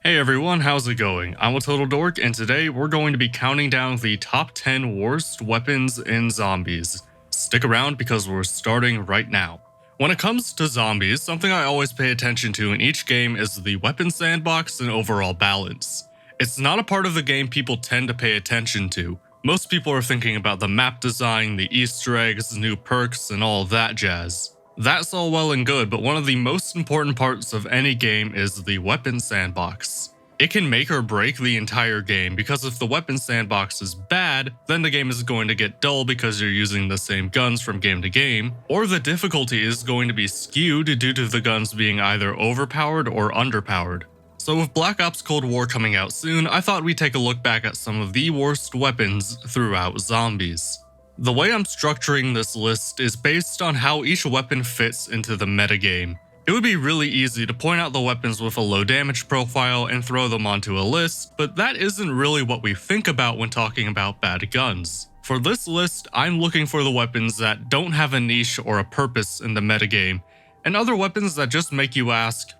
Hey everyone, how's it going? I'm a Total Dork, and today we're going to be counting down the top 10 worst weapons in zombies. Stick around because we're starting right now. When it comes to zombies, something I always pay attention to in each game is the weapon sandbox and overall balance. It's not a part of the game people tend to pay attention to. Most people are thinking about the map design, the Easter eggs, new perks, and all that jazz. That's all well and good, but one of the most important parts of any game is the weapon sandbox. It can make or break the entire game, because if the weapon sandbox is bad, then the game is going to get dull because you're using the same guns from game to game, or the difficulty is going to be skewed due to the guns being either overpowered or underpowered. So with Black Ops Cold War coming out soon, I thought we'd take a look back at some of the worst weapons throughout zombies. The way I'm structuring this list is based on how each weapon fits into the metagame. It would be really easy to point out the weapons with a low damage profile and throw them onto a list, but that isn't really what we think about when talking about bad guns. For this list, I'm looking for the weapons that don't have a niche or a purpose in the metagame, and other weapons that just make you ask,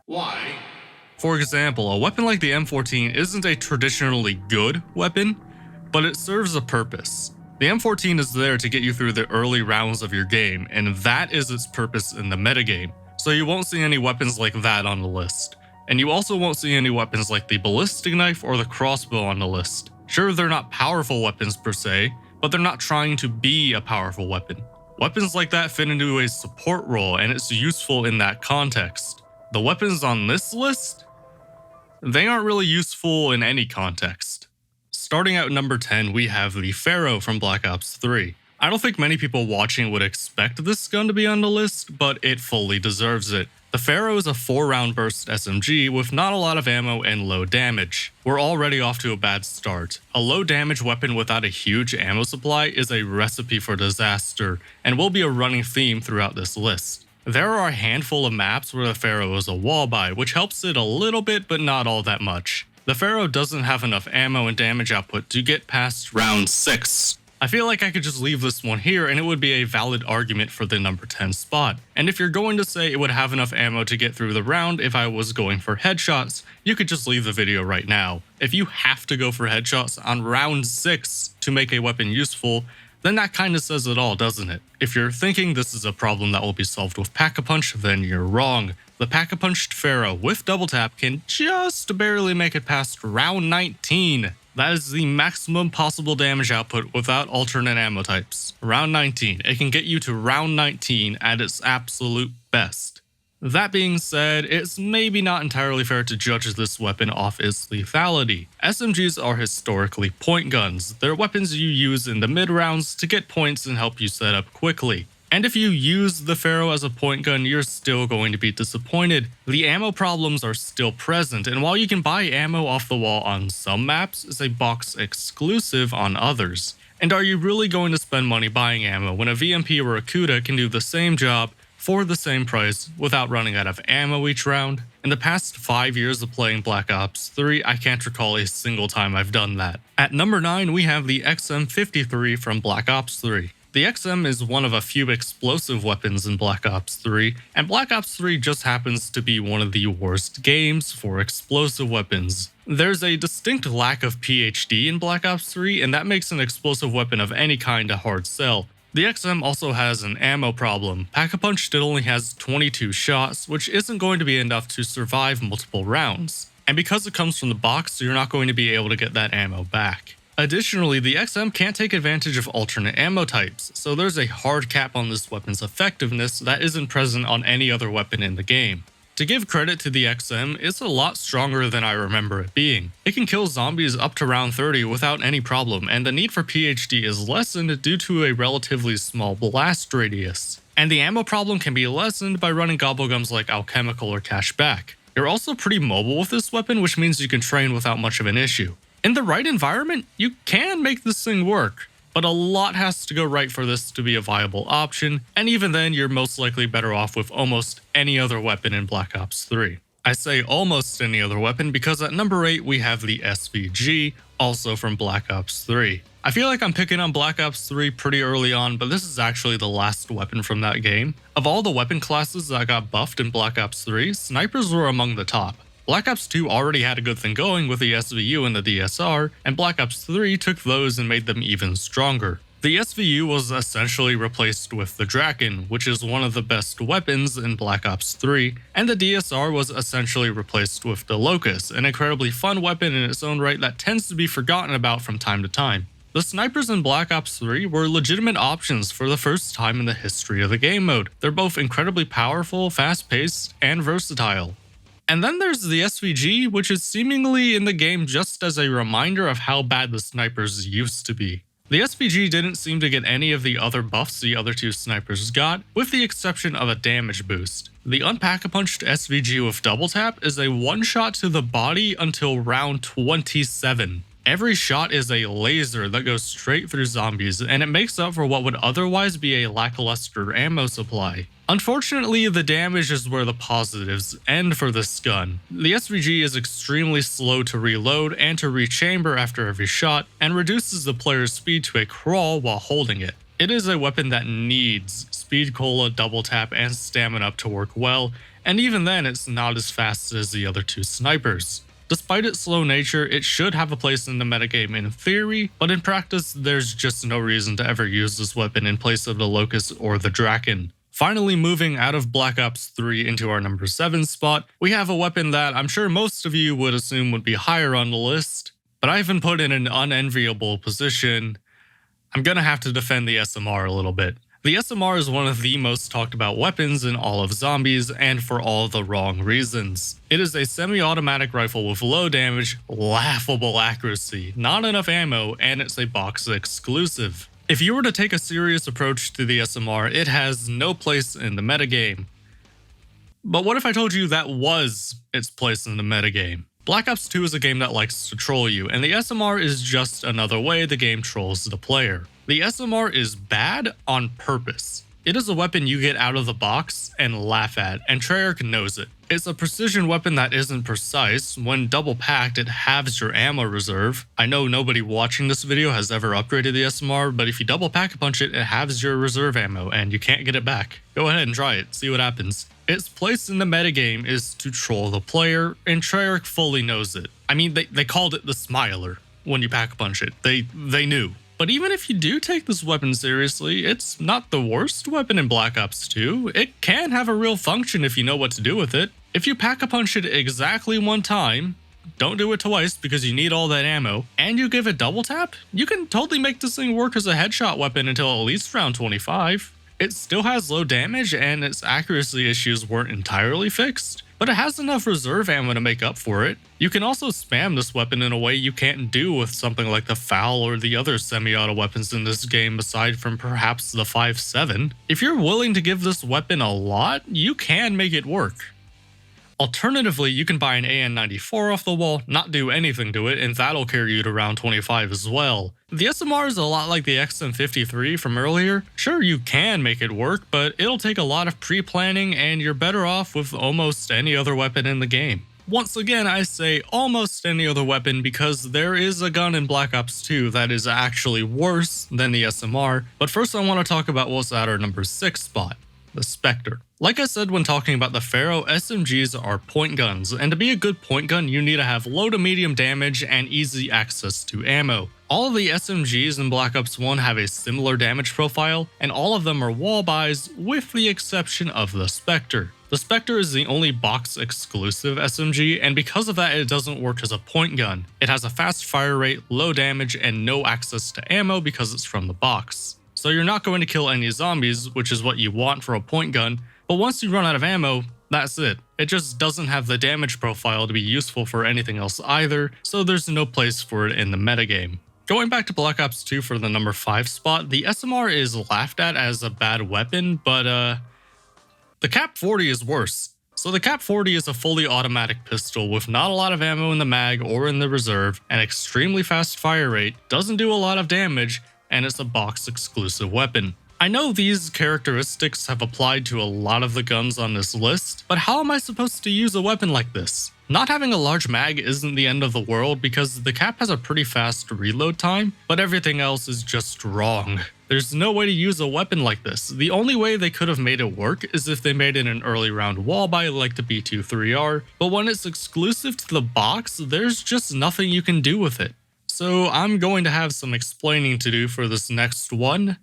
why? For example, a weapon like the M14 isn't a traditionally good weapon, but it serves a purpose. The M14 is there to get you through the early rounds of your game, and that is its purpose in the metagame, so you won't see any weapons like that on the list. And you also won't see any weapons like the ballistic knife or the crossbow on the list. Sure, they're not powerful weapons per se, but they're not trying to be a powerful weapon. Weapons like that fit into a support role, and it's useful in that context. The weapons on this list? They aren't really useful in any context. Starting out number 10, we have the Pharaoh from Black Ops 3. I don't think many people watching would expect this gun to be on the list, but it fully deserves it. The Pharaoh is a 4-round burst SMG with not a lot of ammo and low damage. We're already off to a bad start. A low damage weapon without a huge ammo supply is a recipe for disaster, and will be a running theme throughout this list. There are a handful of maps where the Pharaoh is a wall buy, which helps it a little bit but not all that much. The Pharaoh doesn't have enough ammo and damage output to get past round 6. I feel like I could just leave this one here and it would be a valid argument for the number 10 spot. And if you're going to say it would have enough ammo to get through the round if I was going for headshots, you could just leave the video right now. If you have to go for headshots on round 6 to make a weapon useful, then that kinda says it all, doesn't it? If you're thinking this is a problem that will be solved with Pack-a-Punch, then you're wrong. The Pack-a-Punched Pharaoh with double tap can just barely make it past round 19. That is the maximum possible damage output without alternate ammo types. Round 19. It can get you to round 19 at its absolute best. That being said, it's maybe not entirely fair to judge this weapon off its lethality. SMGs are historically point guns. They're weapons you use in the mid-rounds to get points and help you set up quickly. And if you use the Pharaoh as a point gun, you're still going to be disappointed. The ammo problems are still present, and while you can buy ammo off the wall on some maps, it's a box exclusive on others. And are you really going to spend money buying ammo when a VMP or a CUDA can do the same job for the same price without running out of ammo each round? In the past 5 years of playing Black Ops 3, I can't recall a single time I've done that. At number 9, we have the XM53 from Black Ops 3. The XM is one of a few explosive weapons in Black Ops 3, and Black Ops 3 just happens to be one of the worst games for explosive weapons. There's a distinct lack of PhD in Black Ops 3, and that makes an explosive weapon of any kind a hard sell. The XM also has an ammo problem. Pack-a-Punch only has 22 shots, which isn't going to be enough to survive multiple rounds. And because it comes from the box, you're not going to be able to get that ammo back. Additionally, the XM can't take advantage of alternate ammo types, so there's a hard cap on this weapon's effectiveness that isn't present on any other weapon in the game. To give credit to the XM, it's a lot stronger than I remember it being. It can kill zombies up to round 30 without any problem, and the need for PhD is lessened due to a relatively small blast radius. And the ammo problem can be lessened by running gobblegums like alchemical or cashback. You're also pretty mobile with this weapon, which means you can train without much of an issue. In the right environment, you can make this thing work, but a lot has to go right for this to be a viable option, and even then you're most likely better off with almost any other weapon in Black Ops 3. I say almost any other weapon because at number 8 we have the SVG, also from Black Ops 3. I feel like I'm picking on Black Ops 3 pretty early on, but this is actually the last weapon from that game. Of all the weapon classes that got buffed in Black Ops 3, snipers were among the top. Black Ops 2 already had a good thing going with the SVU and the DSR, and Black Ops 3 took those and made them even stronger. The SVU was essentially replaced with the Draken, which is one of the best weapons in Black Ops 3, and the DSR was essentially replaced with the Locust, an incredibly fun weapon in its own right that tends to be forgotten about from time to time. The snipers in Black Ops 3 were legitimate options for the first time in the history of the game mode. They're both incredibly powerful, fast-paced, and versatile. And then there's the SVG, which is seemingly in the game just as a reminder of how bad the snipers used to be. The SVG didn't seem to get any of the other buffs the other two snipers got, with the exception of a damage boost. The Unpack-a-Punched SVG with Double Tap is a one-shot to the body until round 27. Every shot is a laser that goes straight through zombies, and it makes up for what would otherwise be a lackluster ammo supply. Unfortunately, the damage is where the positives end for this gun. The SVG is extremely slow to reload and to rechamber after every shot, and reduces the player's speed to a crawl while holding it. It is a weapon that needs speed cola, double tap, and stamina up to work well, and even then it's not as fast as the other two snipers. Despite its slow nature, it should have a place in the metagame in theory, but in practice there's just no reason to ever use this weapon in place of the Locust or the Draken. Finally, moving out of Black Ops 3 into our number 7 spot, we have a weapon that I'm sure most of you would assume would be higher on the list, but I've been put in an unenviable position. I'm gonna have to defend the SMR a little bit. The SMR is one of the most talked about weapons in all of zombies, and for all the wrong reasons. It is a semi-automatic rifle with low damage, laughable accuracy, not enough ammo, and it's a box exclusive. If you were to take a serious approach to the SMR, it has no place in the metagame. But what if I told you that was its place in the metagame? Black Ops 2 is a game that likes to troll you, and the SMR is just another way the game trolls the player. The SMR is bad on purpose. It is a weapon you get out of the box and laugh at, and Treyarch knows it. It's a precision weapon that isn't precise. When double packed, it halves your ammo reserve. I know nobody watching this video has ever upgraded the SMR, but if you double pack a punch it, it halves your reserve ammo and you can't get it back. Go ahead and try it, see what happens. Its place in the metagame is to troll the player, and Treyarch fully knows it. I mean, they called it the Smiler when you pack a punch it. They knew. But even if you do take this weapon seriously, it's not the worst weapon in Black Ops 2. It can have a real function if you know what to do with it. If you pack-a-punch it exactly one time, don't do it twice because you need all that ammo, and you give it double tap, you can totally make this thing work as a headshot weapon until at least round 25. It still has low damage and its accuracy issues weren't entirely fixed, but it has enough reserve ammo to make up for it. You can also spam this weapon in a way you can't do with something like the FAL or the other semi-auto weapons in this game aside from perhaps the 5.7. If you're willing to give this weapon a lot, you can make it work. Alternatively, you can buy an AN-94 off the wall, not do anything to it, and that'll carry you to round 25 as well. The SMR is a lot like the XM53 from earlier. Sure, you can make it work, but it'll take a lot of pre-planning and you're better off with almost any other weapon in the game. Once again, I say almost any other weapon because there is a gun in Black Ops 2 that is actually worse than the SMR, but first I want to talk about what's at our number 6 spot. The Spectre. Like I said when talking about the Pharaoh, SMGs are point guns, and to be a good point gun you need to have low to medium damage and easy access to ammo. All of the SMGs in Black Ops 1 have a similar damage profile, and all of them are wall buys with the exception of the Spectre. The Spectre is the only box exclusive SMG, and because of that it doesn't work as a point gun. It has a fast fire rate, low damage, and no access to ammo because it's from the box. So you're not going to kill any zombies, which is what you want for a point gun, but once you run out of ammo, that's it. It just doesn't have the damage profile to be useful for anything else either, so there's no place for it in the metagame. Going back to Black Ops 2 for the number 5 spot, the SMR is laughed at as a bad weapon, but the Cap 40 is worse. So the Cap 40 is a fully automatic pistol with not a lot of ammo in the mag or in the reserve, an extremely fast fire rate, doesn't do a lot of damage, and it's a box exclusive weapon. I know these characteristics have applied to a lot of the guns on this list, but how am I supposed to use a weapon like this? Not having a large mag isn't the end of the world because the Cap has a pretty fast reload time, but everything else is just wrong. There's no way to use a weapon like this. The only way they could have made it work is if they made it an early round wall buy like the B23R, but when it's exclusive to the box, there's just nothing you can do with it. So I'm going to have some explaining to do for this next one.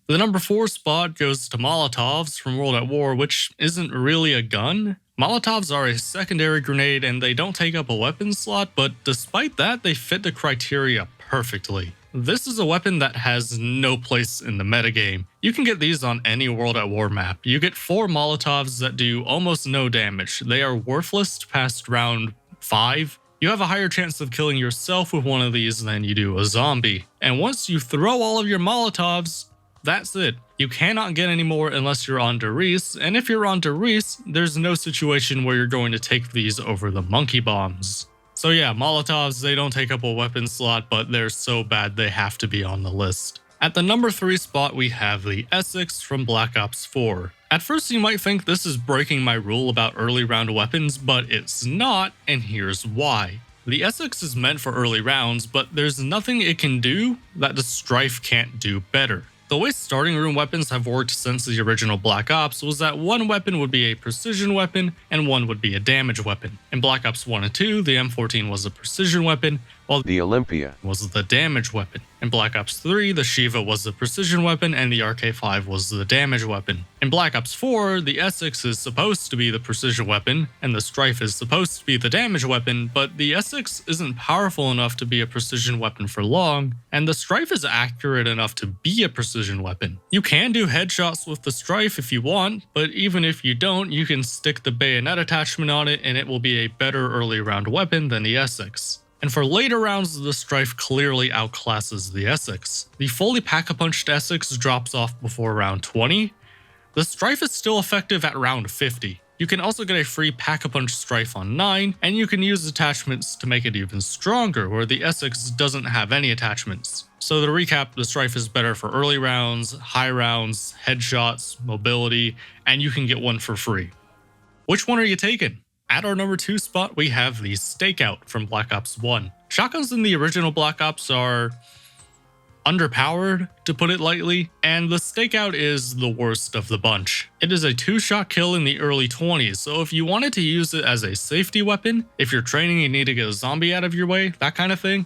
The number 4 spot goes to Molotovs from World at War, which isn't really a gun. Molotovs are a secondary grenade and they don't take up a weapon slot, but despite that, they fit the criteria perfectly. This is a weapon that has no place in the metagame. You can get these on any World at War map. You get 4 Molotovs that do almost no damage. They are worthless past round 5. You have a higher chance of killing yourself with one of these than you do a zombie. And once you throw all of your Molotovs, that's it. You cannot get any more unless you're on Derice, and if you're on Derice, there's no situation where you're going to take these over the monkey bombs. So yeah, Molotovs, they don't take up a weapon slot, but they're so bad they have to be on the list. At the number 3 spot, we have the Essex from Black Ops 4. At first you might think this is breaking my rule about early round weapons, but it's not, and here's why. The Essex is meant for early rounds, but there's nothing it can do that the Strife can't do better. The way starting room weapons have worked since the original Black Ops was that one weapon would be a precision weapon and one would be a damage weapon. In Black Ops 1 and 2, the M14 was a precision weapon, while the Olympia was the damage weapon. In Black Ops 3, the Shiva was the precision weapon and the RK5 was the damage weapon. In Black Ops 4, the Essex is supposed to be the precision weapon and the Strife is supposed to be the damage weapon, but the Essex isn't powerful enough to be a precision weapon for long, and the Strife is accurate enough to be a precision weapon. You can do headshots with the Strife if you want, but even if you don't, you can stick the bayonet attachment on it and it will be a better early round weapon than the Essex. And for later rounds, the Strife clearly outclasses the Essex. The fully pack-a-punched Essex drops off before round 20. The Strife is still effective at round 50. You can also get a free pack-a-punch Strife on 9, and you can use attachments to make it even stronger, where the Essex doesn't have any attachments. So to recap, the Strife is better for early rounds, high rounds, headshots, mobility, and you can get one for free. Which one are you taking? At our number 2 spot, we have the Stakeout from Black Ops 1. Shotguns in the original Black Ops are underpowered, to put it lightly, and the Stakeout is the worst of the bunch. It is a 2-shot kill in the early 20s, so if you wanted to use it as a safety weapon, if you're training and need to get a zombie out of your way, that kind of thing,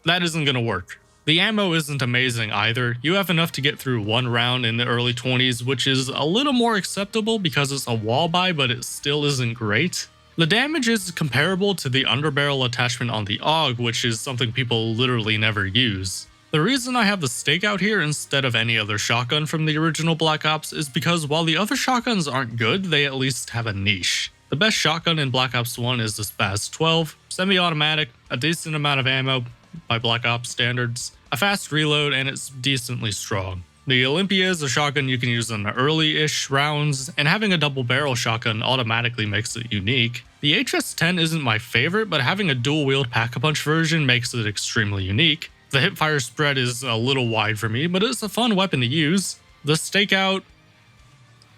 that isn't going to work. The ammo isn't amazing either. You have enough to get through one round in the early 20s, which is a little more acceptable because it's a wall buy, but it still isn't great. The damage is comparable to the underbarrel attachment on the AUG, which is something people literally never use. The reason I have the Stakeout here instead of any other shotgun from the original Black Ops is because while the other shotguns aren't good, they at least have a niche. The best shotgun in Black Ops 1 is the Spaz 12, semi-automatic, a decent amount of ammo by Black Ops standards, a fast reload, and it's decently strong. The Olympia is a shotgun you can use in the early-ish rounds, and having a double-barrel shotgun automatically makes it unique. The HS-10 isn't my favorite, but having a dual-wield pack-a-punch version makes it extremely unique. The hipfire spread is a little wide for me, but it's a fun weapon to use. The Stakeout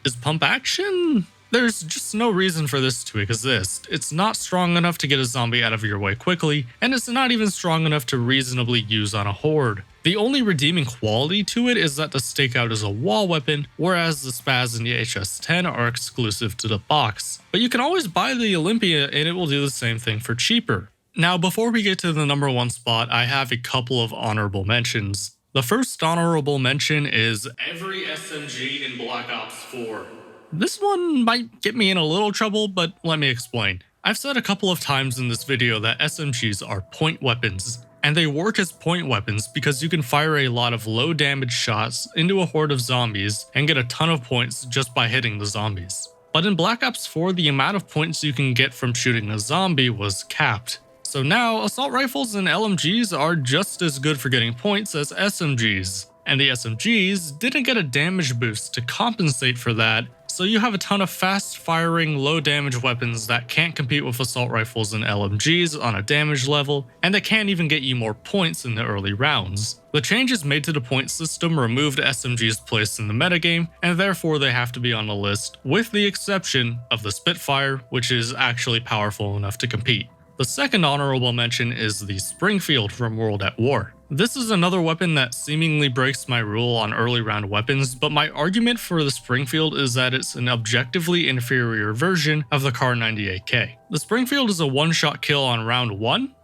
is pump action? There's just no reason for this to exist. It's not strong enough to get a zombie out of your way quickly, and it's not even strong enough to reasonably use on a horde. The only redeeming quality to it is that the Stakeout is a wall weapon, whereas the Spaz and the HS-10 are exclusive to the box. But you can always buy the Olympia and it will do the same thing for cheaper. Now, before we get to the number 1 spot, I have a couple of honorable mentions. The first honorable mention is every SMG in Black Ops 4. This one might get me in a little trouble, but let me explain. I've said a couple of times in this video that SMGs are point weapons, and they work as point weapons because you can fire a lot of low damage shots into a horde of zombies and get a ton of points just by hitting the zombies. But in Black Ops 4, the amount of points you can get from shooting a zombie was capped. So now, assault rifles and LMGs are just as good for getting points as SMGs. And the SMGs didn't get a damage boost to compensate for that, so you have a ton of fast-firing, low-damage weapons that can't compete with assault rifles and LMGs on a damage level, and they can't even get you more points in the early rounds. The changes made to the point system removed SMG's place in the metagame, and therefore they have to be on the list, with the exception of the Spitfire, which is actually powerful enough to compete. The second honorable mention is the Springfield from World at War. This is another weapon that seemingly breaks my rule on early round weapons, but my argument for the Springfield is that it's an objectively inferior version of the Kar 98K. The Springfield is a one-shot kill on round 1,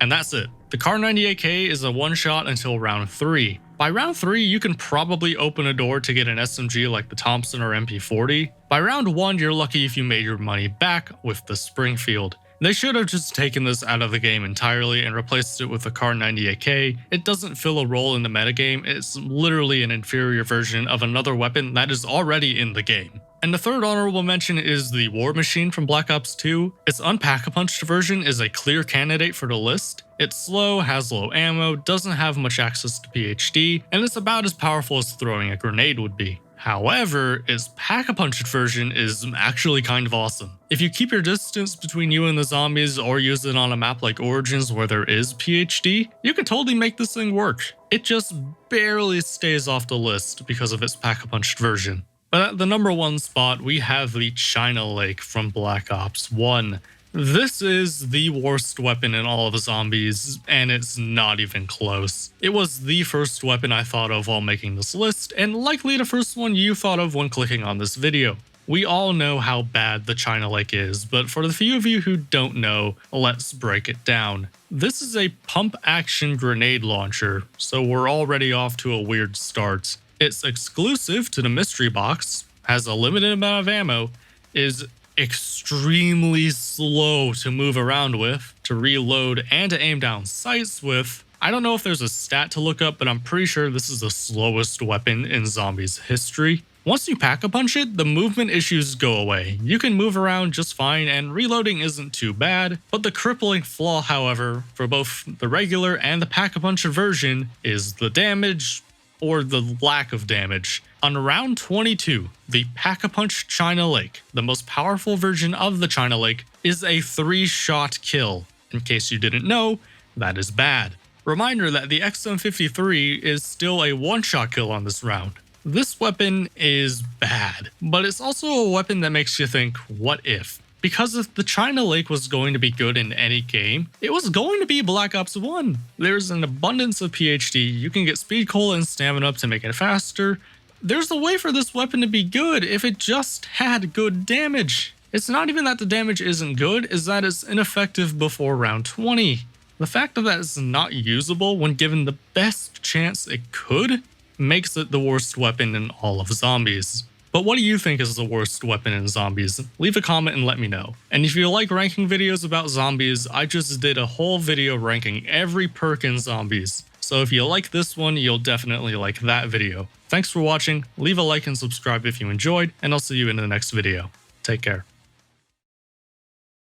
and that's it. The Kar 98K is a one-shot until round 3. By round 3, you can probably open a door to get an SMG like the Thompson or MP40. By round 1, you're lucky if you made your money back with the Springfield. They should have just taken this out of the game entirely and replaced it with the Kar 98K. It doesn't fill a role in the metagame, it's literally an inferior version of another weapon that is already in the game. And the third honorable mention is the War Machine from Black Ops 2. Its Unpack-a-Punched version is a clear candidate for the list. It's slow, has low ammo, doesn't have much access to PhD, and it's about as powerful as throwing a grenade would be. However, its Pack-a-Punched version is actually kind of awesome. If you keep your distance between you and the zombies or use it on a map like Origins where there is PhD, you can totally make this thing work. It just barely stays off the list because of its Pack-a-Punched version. But at the number 1 spot, we have the China Lake from Black Ops 1. This is the worst weapon in all of zombies, and it's not even close. It was the first weapon I thought of while making this list, and likely the first one you thought of when clicking on this video. We all know how bad the China Lake is, but for the few of you who don't know, let's break it down. This is a pump-action grenade launcher, so we're already off to a weird start. It's exclusive to the mystery box, has a limited amount of ammo, is extremely slow to move around with, to reload, and to aim down sights with. I don't know if there's a stat to look up, but I'm pretty sure this is the slowest weapon in zombies history. Once you pack-a-punch it, the movement issues go away. You can move around just fine, and reloading isn't too bad, but the crippling flaw, however, for both the regular and the pack-a-punch version is the damage, or the lack of damage. On round 22, the Pack-a-Punch China Lake, the most powerful version of the China Lake, is a 3-shot kill. In case you didn't know, that is bad. Reminder that the XM53 is still a 1-shot kill on this round. This weapon is bad, but it's also a weapon that makes you think, what if? Because if the China Lake was going to be good in any game, it was going to be Black Ops 1. There's an abundance of PhD, you can get speed cola and stamina up to make it faster. There's a way for this weapon to be good if it just had good damage. It's not even that the damage isn't good, it's that it's ineffective before round 20. The fact that it's not usable when given the best chance it could makes it the worst weapon in all of zombies. But what do you think is the worst weapon in zombies? Leave a comment and let me know. And if you like ranking videos about zombies, I just did a whole video ranking every perk in zombies. So if you like this one, you'll definitely like that video. Thanks for watching, leave a like and subscribe if you enjoyed, and I'll see you in the next video. Take care.